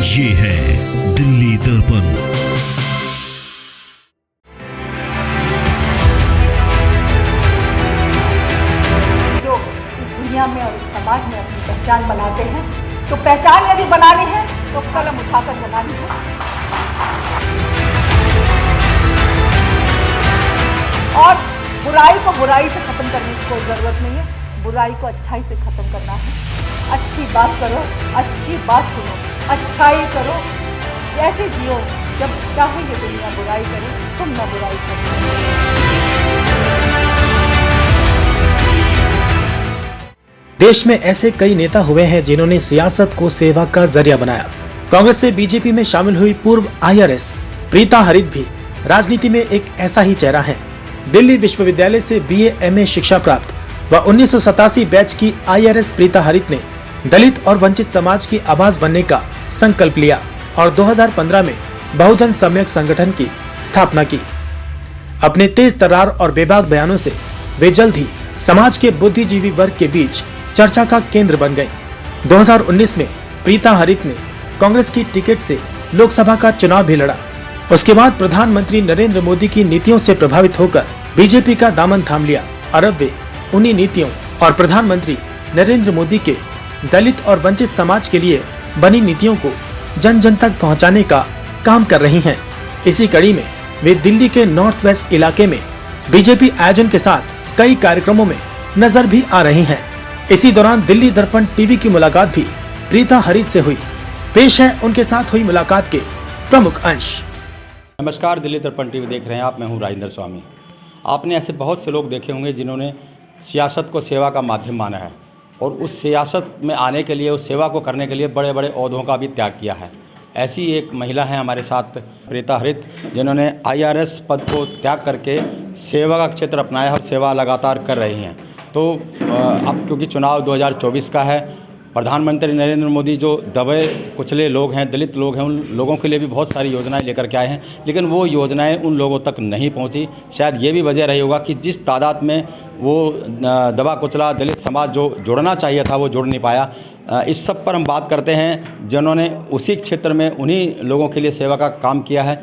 ये है दिल्ली दर्पण। जो इस दुनिया में और इस समाज में अपनी पहचान बनाते हैं, तो पहचान यदि बनानी है तो कलम उठाकर बनानी है और बुराई को बुराई से खत्म करने की कोई जरूरत नहीं है, बुराई को अच्छाई से खत्म करना है। अच्छी बात करो, अच्छी बात सुनो, अच्छाई करो, ऐसे जियो जब चाहे ये दुनिया बुराई करे तुम ना बुराई करो। देश में ऐसे कई नेता हुए हैं जिन्होंने सियासत को सेवा का जरिया बनाया। कांग्रेस से बीजेपी में शामिल हुई पूर्व IRS प्रीता हरित भी राजनीति में एक ऐसा ही चेहरा है। दिल्ली विश्वविद्यालय से BA MA शिक्षा प्राप्त व 1987 बैच की IRS प्रीता हरित ने दलित और वंचित समाज की आवाज बनने का संकल्प लिया और 2015 में बहुजन सम्यक संगठन की स्थापना की। अपने तेज तर्रार और बेबाक बयानों से वे जल्द ही समाज के बुद्धिजीवी वर्ग के बीच चर्चा का केंद्र बन गई। 2019 में प्रीता हरित ने कांग्रेस की टिकट से लोकसभा का चुनाव भी लड़ा। उसके बाद प्रधानमंत्री नरेंद्र मोदी की नीतियों से प्रभावित होकर बीजेपी का दामन थाम लिया और अब वे उन्हीं नीतियों और प्रधानमंत्री नरेंद्र मोदी के दलित और वंचित समाज के लिए बनी नीतियों को जन जन तक पहुंचाने का काम कर रही हैं। इसी कड़ी में वे दिल्ली के नॉर्थ वेस्ट इलाके में बीजेपी आयोजन के साथ कई कार्यक्रमों में नजर भी आ रही हैं। इसी दौरान दिल्ली दर्पण टीवी की मुलाकात भी प्रीता हरित से हुई। पेश है उनके साथ हुई मुलाकात के प्रमुख अंश। नमस्कार, दिल्ली दर्पण टीवी देख रहे हैं आप। मैं हूं राजेंद्र स्वामी। आपने ऐसे बहुत से लोग देखे होंगे जिन्होंने सियासत को सेवा का माध्यम माना है और उस सियासत में आने के लिए, उस सेवा को करने के लिए बड़े बड़े ओहदों का भी त्याग किया है। ऐसी एक महिला है हमारे साथ प्रीता हरित, जिन्होंने IRS पद को त्याग करके सेवा का क्षेत्र अपनाया और सेवा लगातार कर रही हैं। तो अब क्योंकि चुनाव 2024 का है, प्रधानमंत्री नरेंद्र मोदी जो दबे कुचले लोग हैं, दलित लोग हैं, उन लोगों के लिए भी बहुत सारी योजनाएं लेकर के आए हैं, लेकिन वो योजनाएं उन लोगों तक नहीं पहुंची। शायद ये भी वजह रही होगा कि जिस तादाद में वो दबा कुचला दलित समाज जो जुड़ना चाहिए था वो जुड़ नहीं पाया। इस सब पर हम बात करते हैं जिन्होंने उसी क्षेत्र में उन्हीं लोगों के लिए सेवा का काम किया है।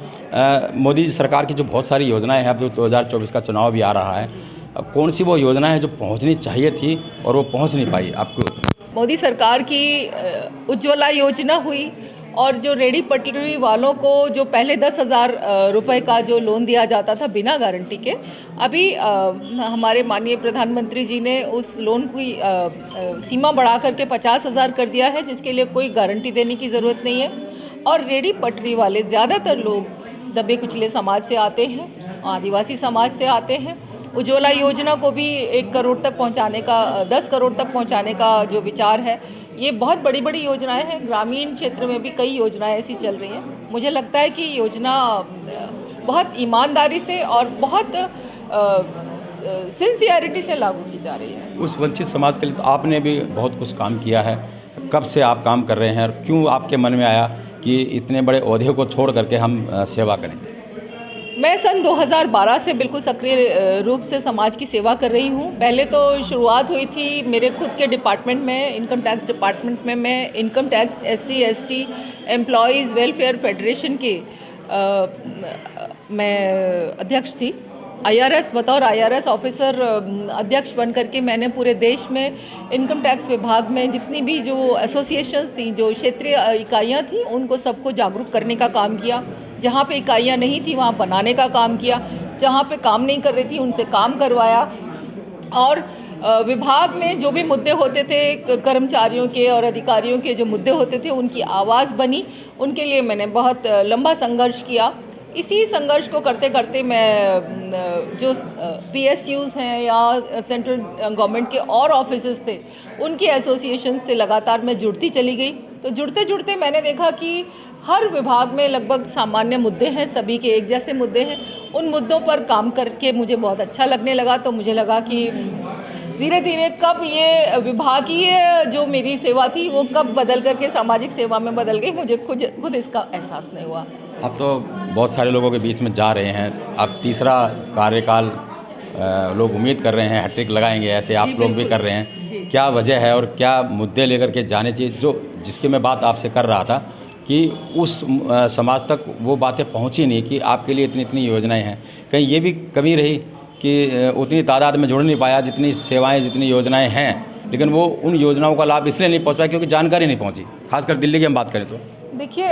मोदी जी सरकार की जो बहुत सारी योजनाएँ हैं, अब जो 2024 का चुनाव भी आ रहा है, कौन सी वो योजना है जो पहुँचनी चाहिए थी और वो पहुँच नहीं पाई? आपको मोदी सरकार की उज्ज्वला योजना हुई और जो रेडी पटरी वालों को जो पहले 10,000 रुपये का जो लोन दिया जाता था बिना गारंटी के, अभी हमारे माननीय प्रधानमंत्री जी ने उस लोन की सीमा बढ़ा करके 50,000 कर दिया है, जिसके लिए कोई गारंटी देने की ज़रूरत नहीं है। और रेडी पटरी वाले ज़्यादातर लोग दबे कुचले समाज से आते हैं, आदिवासी समाज से आते हैं। उज्ज्वला योजना को भी 1 करोड़ तक पहुंचाने का, 10 करोड़ तक पहुंचाने का जो विचार है, ये बहुत बड़ी बड़ी योजनाएं हैं। ग्रामीण क्षेत्र में भी कई योजनाएं ऐसी चल रही हैं। मुझे लगता है कि योजना बहुत ईमानदारी से और बहुत सिंसियरिटी से लागू की जा रही है। उस वंचित समाज के लिए तो आपने भी बहुत कुछ काम किया है। कब से आप काम कर रहे हैं और क्यों आपके मन में आया कि इतने बड़े ओहदे को छोड़ करके हम सेवा करें? मैं सन 2012 से बिल्कुल सक्रिय रूप से समाज की सेवा कर रही हूँ। पहले तो शुरुआत हुई थी मेरे खुद के डिपार्टमेंट में, इनकम टैक्स डिपार्टमेंट में। मैं income tax SC ST employees welfare federation की मैं अध्यक्ष थी। बतौर IRS ऑफिसर अध्यक्ष बन करके मैंने पूरे देश में इनकम टैक्स विभाग में जितनी भी जो एसोसिएशंस थी, जो क्षेत्रीय इकाइयाँ थी, उनको सबको जागरूक करने का काम किया। जहाँ पे इकाइयाँ नहीं थी वहाँ बनाने का काम किया, जहाँ पे काम नहीं कर रही थी उनसे काम करवाया। और विभाग में जो भी मुद्दे होते थे, कर्मचारियों के और अधिकारियों के जो मुद्दे होते थे, उनकी आवाज़ बनी। उनके लिए मैंने बहुत लंबा संघर्ष किया। इसी संघर्ष को करते करते मैं जो PSUs हैं या सेंट्रल गवर्नमेंट के और ऑफिसेस थे, उनके एसोसिएशन से लगातार मैं जुड़ती चली गई। तो जुड़ते जुड़ते मैंने देखा कि हर विभाग में लगभग सामान्य मुद्दे हैं, सभी के एक जैसे मुद्दे हैं। उन मुद्दों पर काम करके मुझे बहुत अच्छा लगने लगा। तो मुझे लगा कि धीरे धीरे कब ये विभागीय जो मेरी सेवा थी वो कब बदल करके सामाजिक सेवा में बदल गई, मुझे खुद इसका एहसास नहीं हुआ। अब तो बहुत सारे लोगों के बीच में जा रहे हैं, अब तीसरा कार्यकाल लोग उम्मीद कर रहे हैं हैट्रिक लगाएंगे, ऐसे आप लोग भी कर रहे हैं। क्या वजह है और क्या मुद्दे लेकर के जाने चाहिए? जो जिसकी मैं बात आपसे कर रहा था कि उस समाज तक वो बातें पहुंची नहीं कि आपके लिए इतनी इतनी योजनाएं हैं। कहीं ये भी कमी रही कि उतनी तादाद में जुड़ नहीं पाया जितनी सेवाएं जितनी योजनाएं हैं, लेकिन वो उन योजनाओं का लाभ इसलिए नहीं पहुंच पाया क्योंकि जानकारी नहीं पहुंची। खासकर दिल्ली की हम बात करें तो देखिए,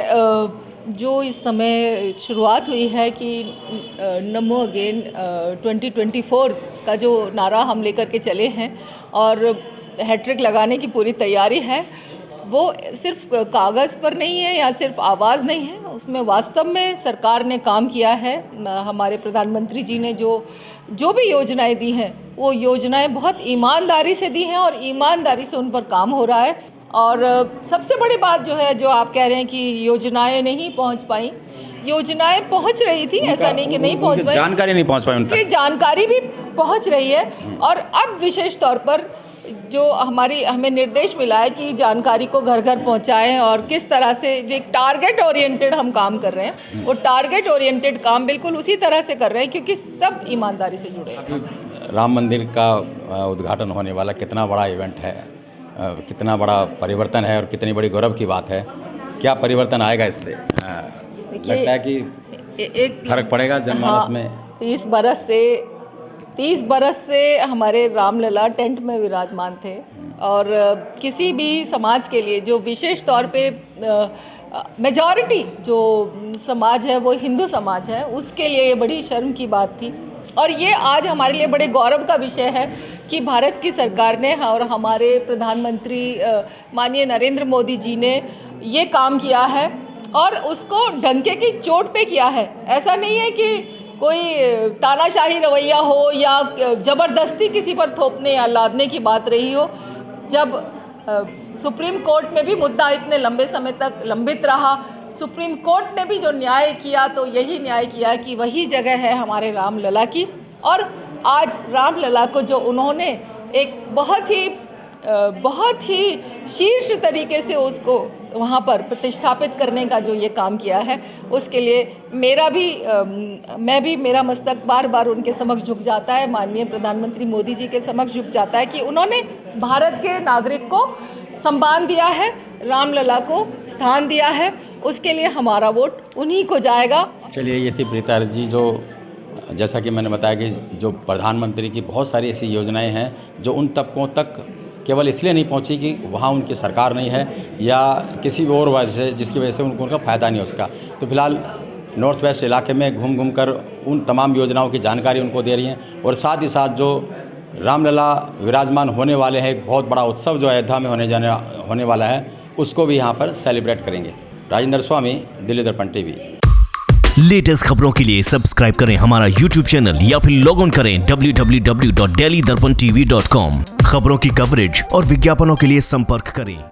जो इस समय शुरुआत हुई है कि नमो अगेन 2024 का जो नारा हम लेकर के चले हैं और हैट्रिक लगाने की पूरी तैयारी है, वो सिर्फ कागज़ पर नहीं है या सिर्फ आवाज़ नहीं है, उसमें वास्तव में सरकार ने काम किया है। हमारे प्रधानमंत्री जी ने जो भी योजनाएं दी हैं वो योजनाएं बहुत ईमानदारी से दी हैं और ईमानदारी से उन पर काम हो रहा है। और सबसे बड़ी बात जो है, जो आप कह रहे हैं कि योजनाएं नहीं पहुंच पाई, योजनाएं पहुंच रही थी, ऐसा नहीं कि नहीं पहुंच पाई, जानकारी नहीं पहुंच पाई, उनकी जानकारी भी पहुंच रही है। और अब विशेष तौर पर जो हमें निर्देश मिला है कि जानकारी को घर घर पहुंचाएं और किस तरह से जो एक टारगेट ओरिएंटेड हम काम कर रहे हैं, वो टारगेट ओरिएंटेड काम बिल्कुल उसी तरह से कर रहे हैं क्योंकि सब ईमानदारी से जुड़े हैं। राम मंदिर का उद्घाटन होने वाला कितना बड़ा इवेंट है, कितना बड़ा परिवर्तन है और कितनी बड़ी गौरव की बात है। क्या परिवर्तन आएगा इससे? लगता है कि एक फर्क पड़ेगा जनमानस में? 30 बरस से हमारे रामलला टेंट में विराजमान थे और किसी भी समाज के लिए जो विशेष तौर पे मेजॉरिटी जो समाज है वो हिंदू समाज है, उसके लिए ये बड़ी शर्म की बात थी। और ये आज हमारे लिए बड़े गौरव का विषय है कि भारत की सरकार ने और हमारे प्रधानमंत्री माननीय नरेंद्र मोदी जी ने ये काम किया है और उसको डंके की चोट पे किया है। ऐसा नहीं है कि कोई तानाशाही रवैया हो या ज़बरदस्ती किसी पर थोपने या लादने की बात रही हो। जब सुप्रीम कोर्ट में भी मुद्दा इतने लंबे समय तक लंबित रहा, सुप्रीम कोर्ट ने भी जो न्याय किया तो यही न्याय किया कि वही जगह है हमारे रामलला की। और आज रामलला को जो उन्होंने एक बहुत ही शीर्ष तरीके से उसको वहाँ पर प्रतिष्ठापित करने का जो ये काम किया है, उसके लिए मेरा मस्तक बार बार उनके समक्ष झुक जाता है, माननीय प्रधानमंत्री मोदी जी के समक्ष झुक जाता है कि उन्होंने भारत के नागरिक को सम्मान दिया है, रामलला को स्थान दिया है, उसके लिए हमारा वोट उन्हीं को जाएगा। चलिए, ये थी प्रीता जी, जो जैसा कि मैंने बताया कि जो प्रधानमंत्री की बहुत सारी ऐसी योजनाएं हैं जो उन तबकों तक केवल इसलिए नहीं पहुंची कि वहाँ उनकी सरकार नहीं है या किसी और वजह से जिसकी वजह से उनको उनका फ़ायदा नहीं हो सका। तो फिलहाल नॉर्थ वेस्ट इलाके में घूम कर उन तमाम योजनाओं की जानकारी उनको दे रही हैं और साथ ही साथ जो रामलला विराजमान होने वाले हैं, एक बहुत बड़ा उत्सव जो अयोध्या में होने वाला है, उसको भी यहाँ पर सेलिब्रेट करेंगे। राजेंद्र स्वामी, दिल्ली दर्पण टीवी। लेटेस्ट खबरों के लिए सब्सक्राइब करें हमारा YouTube चैनल या फिर लॉग ऑन करें www.delhidarpantv.com। खबरों की कवरेज और विज्ञापनों के लिए संपर्क करें।